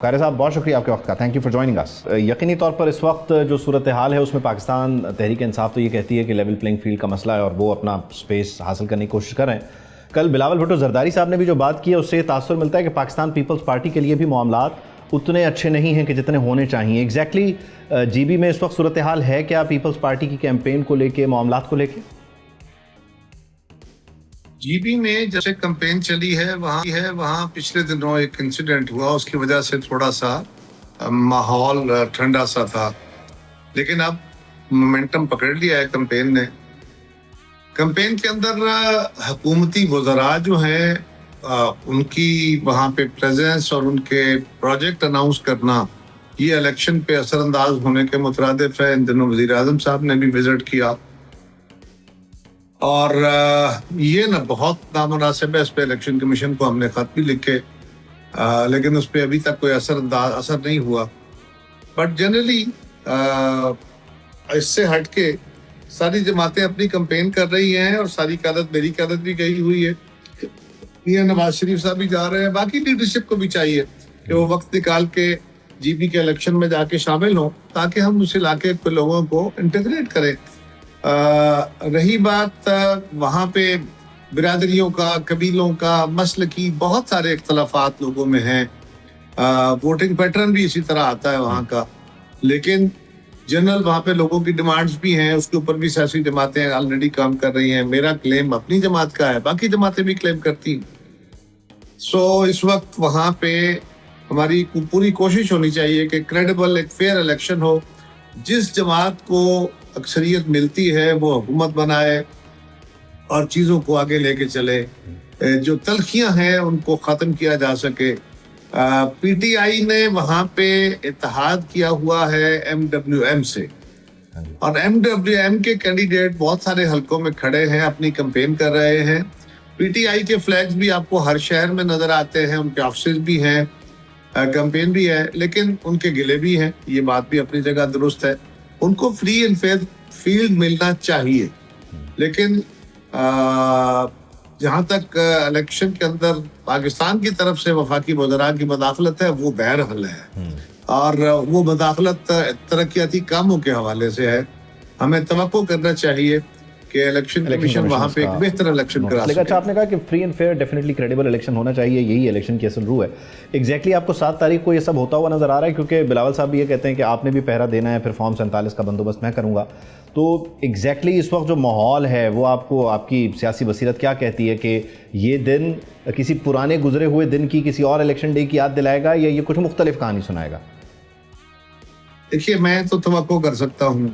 قاری صاحب بہت شکریہ آپ کے وقت کا. تھینک یو فار جوائننگ اس. یقینی طور پر اس وقت جو صورتحال ہے اس میں پاکستان تحریک انصاف تو یہ کہتی ہے کہ لیول پلینگ فیلڈ کا مسئلہ ہے اور وہ اپنا سپیس حاصل کرنے کی کوشش کر رہے ہیں. کل بلاول بھٹو زرداری صاحب نے بھی جو بات کی ہے اس سے یہ تاثر ملتا ہے کہ پاکستان پیپلز پارٹی کے لیے بھی معاملات اتنے اچھے نہیں ہیں کہ جتنے ہونے چاہیے. ایگزیکٹلی جی بی میں اس وقت صورتحال ہے کیا پیپلز پارٹی کی کیمپین کو لے کے، معاملات کو لے کے؟ جی بی میں جیسے کمپین چلی ہے وہاں پچھلے دنوں ایک انسیڈنٹ ہوا، اس کی وجہ سے تھوڑا سا ماحول ٹھنڈا سا تھا، لیکن اب مومنٹم پکڑ لیا ہے کمپین نے. کمپین کے اندر حکومتی وزراء جو ہیں ان کی وہاں پہ پریزنس اور ان کے پروجیکٹ اناؤنس کرنا یہ الیکشن پہ اثر انداز ہونے کے مترادف ہے. ان دنوں وزیر اعظم صاحب نے بھی وزٹ کیا اور یہ بہت نامناسب ہے. اس پہ الیکشن کمیشن کو ہم نے خط بھی لکھے لیکن اس پہ ابھی تک کوئی اثر نہیں ہوا. بٹ جنرلی اس سے ہٹ کے ساری جماعتیں اپنی کمپین کر رہی ہیں اور ساری قیادت، میری قیادت بھی گئی ہوئی ہے، یہ نواز شریف صاحب بھی جا رہے ہیں. باقی لیڈرشپ کو بھی چاہیے کہ وہ وقت نکال کے جی بی کے الیکشن میں جا کے شامل ہوں تاکہ ہم اس علاقے کے لوگوں کو انٹیگریٹ کریں. رہی بات وہاں پہ برادریوں کا، قبیلوں کا، مسلکی بہت سارے اختلافات لوگوں میں ہیں. ووٹنگ پیٹرن بھی اسی طرح آتا ہے وہاں کا، لیکن جنرل وہاں پہ لوگوں کی ڈیمانڈز بھی ہیں. اس کے اوپر بھی سیاسی جماعتیں آلریڈی کام کر رہی ہیں. میرا کلیم اپنی جماعت کا ہے، باقی جماعتیں بھی کلیم کرتی ہیں. اس وقت وہاں پہ ہماری پوری کوشش ہونی چاہیے کہ کریڈیبل ایک فیئر الیکشن ہو. جس جماعت کو اکثریت ملتی ہے وہ حکومت بنائے اور چیزوں کو آگے لے کے چلے. جو تلخیاں ہیں ان کو ختم کیا جا سکے. پی ٹی آئی نے وہاں پہ اتحاد کیا ہوا ہے ایم ڈبلیو ایم سے، اور ایم ڈبلیو ایم کے کینڈیڈیٹ بہت سارے حلقوں میں کھڑے ہیں، اپنی کمپین کر رہے ہیں. پی ٹی آئی کے فلیگز بھی آپ کو ہر شہر میں نظر آتے ہیں، ان کے آفسز بھی ہیں، کمپین بھی ہے، لیکن ان کے گلے بھی ہیں. یہ بات بھی اپنی جگہ درست ہے. ان کو فری اینڈ فیئر فیلڈ ملنا چاہیے، لیکن جہاں تک الیکشن کے اندر پاکستان کی طرف سے وفاقی وزراء کی مداخلت ہے وہ بہرحال ہے، اور وہ مداخلت ترقیاتی کاموں کے حوالے سے ہے. ہمیں توقع کرنا چاہیے کہ الیکشن کمیشن وہاں پہ ایک بہتر الیکشن کرا سکے. اچھا، آپ نے کہا کہ free and fair definitely credible election ہونا چاہیے، یہی الیکشن کی اصل روح ہے. ایگزیکٹلی آپ کو 7 تاریخ کو یہ سب ہوتا ہوا نظر آ رہا ہے؟ کیونکہ بلاول صاحب بھی یہ کہتے ہیں کہ آپ نے بھی پہرا دینا ہے، پھر فارم 47 کا بندوبست میں کروں گا. تو ایگزیکٹلی اس وقت جو ماحول ہے وہ آپ کو، آپ کی سیاسی بصیرت کیا کہتی ہے کہ یہ دن کسی پرانے گزرے ہوئے دن کی، کسی اور الیکشن ڈے کی یاد دلائے گا یا یہ کچھ مختلف کہانی سنائے گا؟ دیکھیے، میں تو توقع کر سکتا ہوں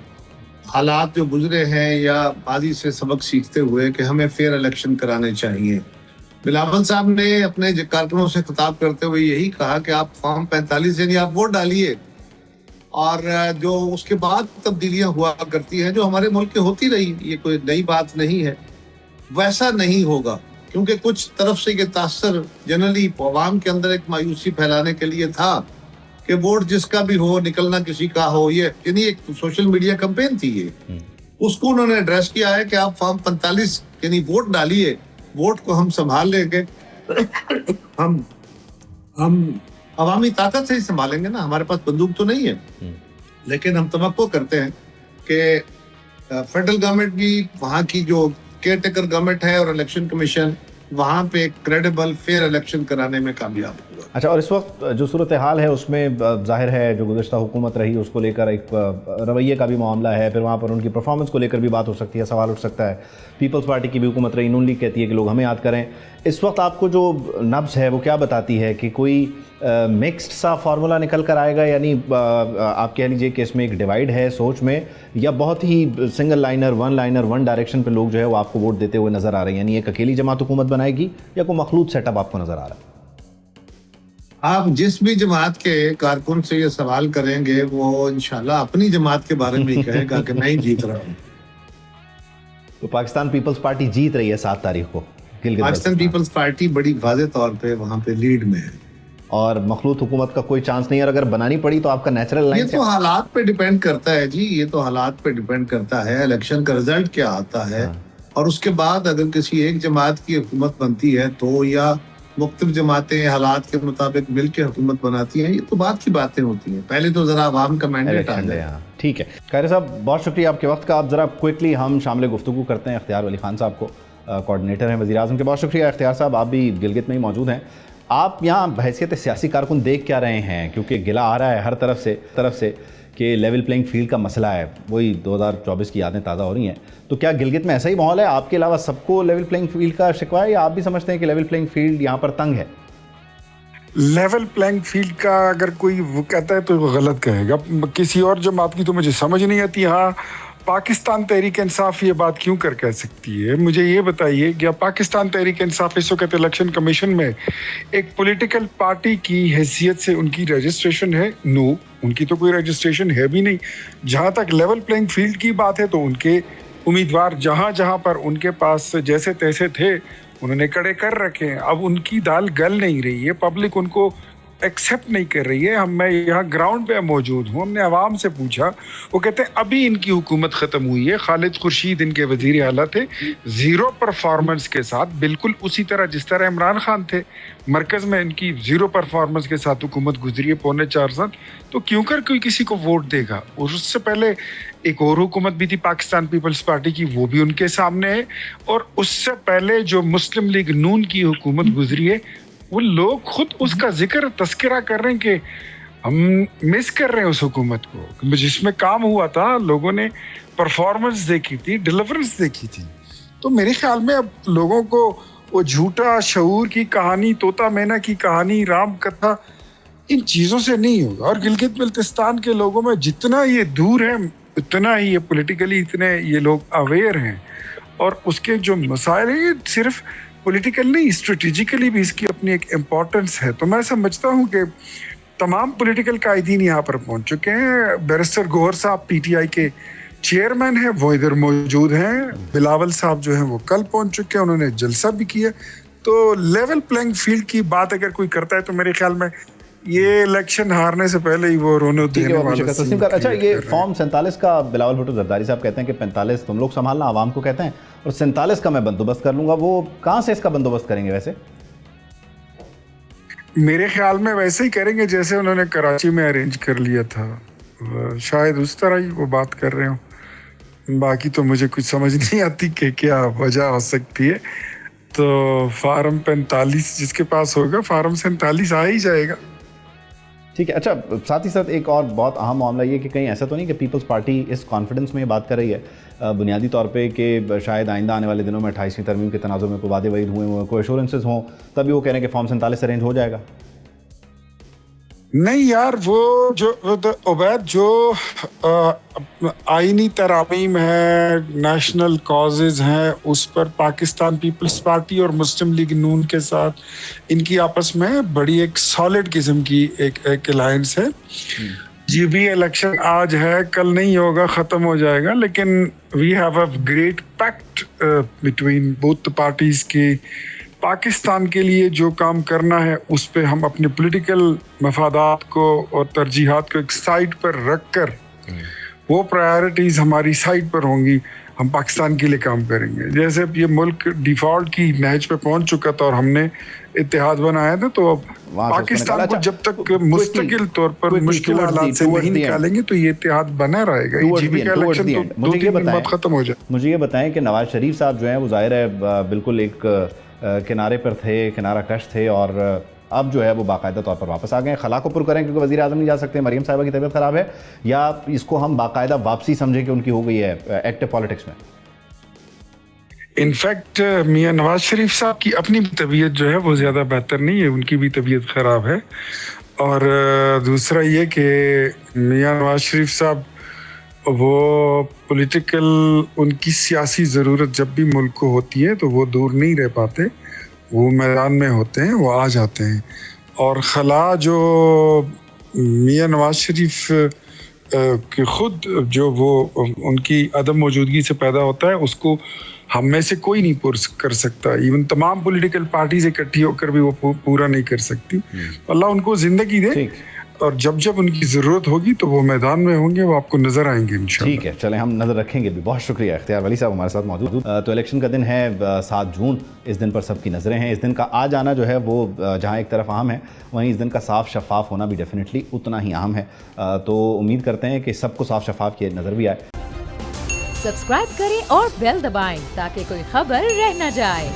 حالات جو گزرے ہیں یا ماضی سے سبق سیکھتے ہوئے کہ ہمیں فیئر الیکشن کرانے چاہیے. بلاول صاحب نے اپنے کارکنوں سے خطاب کرتے ہوئے یہی کہا کہ آپ فارم 45 یعنی آپ ووٹ ڈالیے، اور جو اس کے بعد تبدیلیاں ہوا کرتی ہیں جو ہمارے ملک کے ہوتی رہی، یہ کوئی نئی بات نہیں ہے. ویسا نہیں ہوگا، کیونکہ کچھ طرف سے یہ تاثر جنرلی عوام کے اندر ایک مایوسی پھیلانے کے لیے تھا کہ ووٹ جس کا بھی ہو، نکلنا کسی کا ہو. یہ یعنی ایک سوشل میڈیا کمپین تھی، یہ اس کو انہوں نے ایڈریس کیا ہے کہ آپ فارم 45 یعنی ووٹ ڈالیے، ووٹ کو ہم سنبھال لیں گے. ہم عوامی طاقت سے ہی سنبھالیں گے نا، ہمارے پاس بندوق تو نہیں ہے. لیکن ہم توقع کرتے ہیں کہ فیڈرل گورنمنٹ بھی، وہاں کی جو کیئر ٹیکر گورنمنٹ ہے اور الیکشن کمیشن وہاں پہ کریڈیبل فیئر الیکشن کرانے میں کامیاب ہوگا. اچھا، اور اس وقت جو صورتحال ہے اس میں ظاہر ہے جو گزشتہ حکومت رہی اس کو لے کر ایک رویے کا بھی معاملہ ہے، پھر وہاں پر ان کی پرفارمنس کو لے کر بھی بات ہو سکتی ہے، سوال اٹھ سکتا ہے. پیپلز پارٹی کی بھی حکومت رہی، نون لیگ کہتی ہے کہ لوگ ہمیں یاد کریں. اس وقت آپ کو جو نبض ہے وہ کیا بتاتی ہے کہ کوئی مکسڈ سا فارمولا نکل کر آئے گا؟ یعنی آپ کہہ لیجئے کہ اس میں ایک ڈیوائیڈ ہے سوچ میں، یا بہت ہی سنگل لائنر، ون ڈائریکشن پہ لوگ جو ہے وہ آپ کو ووٹ دیتے ہوئے نظر آ رہے ہیں؟ یعنی ایک اکیلی جماعت حکومت بنائے گی یا کوئی مخلوط سیٹ اپ آپ کو نظر آ رہا ہے؟ آپ جس بھی جماعت کے کارکن سے یہ سوال کریں گے وہ انشاءاللہ اپنی جماعت کے بارے میں ہی کہے گا کہ میں ہی جیت رہا ہوں. تو پاکستان پیپلز پارٹی جیت رہی ہے 7 تاریخ کو. پاکستان پیپلز پارٹی بڑی واضح طور پہ وہاں پہ لیڈ میں ہے، اور مخلوط حکومت کا کوئی چانس نہیں ہے. اور اگر بنانی پڑی تو آپ کا نیچرل لائن، یہ تو حالات پہ ڈیپینڈ کرتا ہے جی، یہ تو حالات پہ ڈیپینڈ کرتا ہے. الیکشن کا رزلٹ کیا آتا ہے، اور اس کے بعد اگر کسی ایک جماعت کی حکومت بنتی ہے تو یا مختلف جماعتیں حالات کے مطابق مل کے حکومت بناتی ہیں. یہ تو بعد کی باتیں ہوتی ہیں, پہلے تو ذرا عوام کا مینڈیٹ آ جائے. ٹھیک ہے قاہرہ صاحب, بہت شکریہ آپ کے وقت کا. آپ ذرا کوئکلی ہم شامل گفتگو کرتے ہیں اختیار ولی خان صاحب کو, کوارڈینیٹر ہیں وزیر اعظم کے. بہت شکریہ اختیار صاحب, آپ بھی گلگت میں ہی موجود ہیں. آپ یہاں بحیثیت سیاسی کارکن دیکھ کیا رہے ہیں, کیونکہ گلہ آ رہا ہے ہر طرف سے کہ لیول پلینگ فیلڈ کا مسئلہ ہے, وہی 2024 کی یادیں تازہ ہو رہی ہیں. تو کیا گلگت میں ایسا ہی ماحول ہے, آپ کے علاوہ سب کو لیول پلینگ فیلڈ کا شکوہ ہے, یا آپ بھی سمجھتے ہیں کہ لیول پلینگ فیلڈ یہاں پر تنگ ہے؟ لیول پلینگ فیلڈ کا اگر کوئی وہ کہتا ہے تو وہ غلط کہے گا. کسی اور جماعت کی تو مجھے سمجھ نہیں آتی. ہاں, پاکستان تحریک انصاف یہ بات کیوں کہہ سکتی ہے؟ مجھے یہ بتائیے, کیا پاکستان تحریک انصاف اس وقت الیکشن کمیشن میں ایک پولیٹیکل پارٹی کی حیثیت سے ان کی رجسٹریشن ہے؟ نو, ان کی تو کوئی رجسٹریشن ہے بھی نہیں. جہاں تک لیول پلینگ فیلڈ کی بات ہے تو ان کے امیدوار جہاں پر ان کے پاس جیسے تیسے تھے انہوں نے کڑے کر رکھے ہیں. اب ان کی دال گل نہیں رہی ہے, پبلک ان کو ایکسیپٹ نہیں کر رہی ہے. میں یہاں گراؤنڈ پہ موجود ہوں, ہم نے عوام سے پوچھا, وہ کہتے ہیں ابھی ان کی حکومت ختم ہوئی ہے. خالد خورشید ان کے وزیر اعلیٰ تھے, زیرو پرفارمنس کے ساتھ, بالکل اسی طرح جس طرح عمران خان تھے مرکز میں, ان کی زیرو پرفارمنس کے ساتھ حکومت گزری ہے 4.5 سال. تو کیوں کر کوئی کسی کو ووٹ دے گا؟ اور اس سے پہلے ایک اور حکومت بھی تھی پاکستان پیپلز پارٹی کی, وہ بھی ان کے سامنے ہے. اور اس سے پہلے جو مسلم لیگ نون کی حکومت گزری ہے, وہ لوگ خود اس کا ذکر تذکرہ کر رہے ہیں کہ ہم مس کر رہے ہیں اس حکومت کو, جس میں کام ہوا تھا. لوگوں نے پرفارمنس دیکھی تھی, ڈیلیورنس دیکھی تھی. تو میرے خیال میں اب لوگوں کو وہ جھوٹا شعور کی کہانی, طوطا مینا کی کہانی, رام کتھا, ان چیزوں سے نہیں ہوگا. اور گلگت بلتستان کے لوگوں میں جتنا یہ دور ہے اتنا ہی یہ پولیٹیکلی اتنے یہ لوگ اویئر ہیں, اور اس کے جو مسائل ہیں یہ صرف پولیٹیکل نہیں, اسٹریٹجیکلی بھی اس کی اپنی ایک امپورٹنس ہے. تو میں سمجھتا ہوں کہ تمام پولیٹیکل قائدین یہاں پر پہنچ چکے ہیں. بیرسٹر گوہر صاحب پی ٹی آئی کے چیئرمین ہیں, وہ ادھر موجود ہیں. بلاول صاحب جو ہیں وہ کل پہنچ چکے ہیں, انہوں نے جلسہ بھی کیا. تو لیول پلینگ فیلڈ کی بات اگر کوئی کرتا ہے تو میرے خیال میں یہ الیکشن ہارنے سے پہلے ہی وہ رونے دینے والا. اچھا, یہ فارم 47 کا بلاول بھٹو زرداری صاحب کہتے ہیں کہ 45 تم لوگ سنبھالنا, عوام کو کہتے ہیں, اور 47 کا میں بندوبست کر لوں گا. وہ کہاں سے اس کا بندوبست کریں گے ویسے؟ میرے خیال میں ویسے ہی کریں گے جیسے انہوں نے کراچی میں ارینج کر لیا تھا, شاید اس طرح ہی وہ بات کر رہے ہوں. باقی تو مجھے کچھ سمجھ نہیں آتی کہ کیا وجہ ہو سکتی ہے. تو فارم 45 جس کے پاس ہوگا, فارم 47 آ ہی جائے گا. ٹھیک ہے. اچھا, ساتھ ہی ساتھ ایک اور بہت اہم معاملہ یہ کہ کہیں ایسا تو نہیں کہ پیپلز پارٹی اس کانفیڈنس میں یہ بات کر رہی ہے بنیادی طور پہ کہ شاید آئندہ آنے والے دنوں میں 28ویں ترمیم کے تناظر میں کوئی وعدے وعید ہوئے, کوئی ایشورنسز ہوں, تبھی وہ کہہ رہے ہیں کہ فارم 47 ارینج ہو جائے گا؟ نہیں یار, وہ جو عبید جو آئینی ترامیم ہے, نیشنل کازز ہیں, اس پر پاکستان پیپلز پارٹی اور مسلم لیگ نون کے ساتھ ان کی آپس میں بڑی ایک سالڈ قسم کی ایک الائنس ہے. جی بھی الیکشن آج ہے, کل نہیں ہوگا, ختم ہو جائے گا, لیکن we have a great pact between both parties کی. پاکستان کے لیے جو کام کرنا ہے اس پہ ہم اپنے پولیٹیکل مفادات کو اور ترجیحات کو ایک سائڈ پر رکھ کر, وہ پرائیورٹیز ہماری سائڈ پر ہوں گی, ہم پاکستان کے لیے کام کریں گے. جیسے یہ ملک ڈیفالٹ کی نہج پہ پہنچ چکا تھا اور ہم نے اتحاد بنایا تھا, تو اب پاکستان کو جب تک مستقل طور پر مشکل حالات سے نہیں نکالیں گے تو یہ اتحاد بنا رہے گا. جی بی کا الیکشن تو 2-3 دن بعد ختم ہو جائے. مجھے یہ بتائیں کہ نواز شریف صاحب جو ہیں وہ ظاہر ہے بالکل ایک کنارے پر تھے, کنارہ کش تھے, اور اب جو ہے وہ باقاعدہ طور پر واپس آ گئے ہیں. خلا کو پر کریں کیونکہ وزیر اعظم نہیں جا سکتے, مریم صاحبہ کی طبیعت خراب ہے, یا اس کو ہم باقاعدہ واپسی سمجھیں کہ ان کی ہو گئی ہے ایکٹیو پالیٹکس میں؟ انفیکٹ میاں نواز شریف صاحب کی اپنی طبیعت جو ہے وہ زیادہ بہتر نہیں ہے, ان کی بھی طبیعت خراب ہے. اور دوسرا یہ کہ میاں نواز شریف صاحب وہ پولیٹیکل, ان کی سیاسی ضرورت جب بھی ملک کو ہوتی ہے تو وہ دور نہیں رہ پاتے, وہ میدان میں ہوتے ہیں, وہ آ جاتے ہیں. اور خلا جو میاں نواز شریف کہ خود جو وہ ان کی عدم موجودگی سے پیدا ہوتا ہے, اس کو ہم میں سے کوئی نہیں پور کر سکتا. ایون تمام پولیٹیکل پارٹیز اکٹھی ہو کر بھی وہ پورا نہیں کر سکتی. اللہ ان کو زندگی دے. اور جب جب ان کی ضرورت ہوگی تو وہ میدان میں ہوں گے, وہ آپ کو نظر آئیں گے انشاءاللہ. ٹھیک ہے, چلیں ہم نظر رکھیں گے بھی. بہت شکریہ اختیار ولی صاحب ہمارے ساتھ موجود. تو الیکشن کا دن ہے 7 جون, اس دن پر سب کی نظریں ہیں. اس دن کا آ جانا جو ہے وہ جہاں ایک طرف اہم ہے, وہیں اس دن کا صاف شفاف ہونا بھی ڈیفینیٹلی اتنا ہی اہم ہے. تو امید کرتے ہیں کہ سب کو صاف شفاف کی نظر بھی آئے. سبسکرائب کریں اور بیل دبائیں تاکہ کوئی خبر رہ نہ جائے.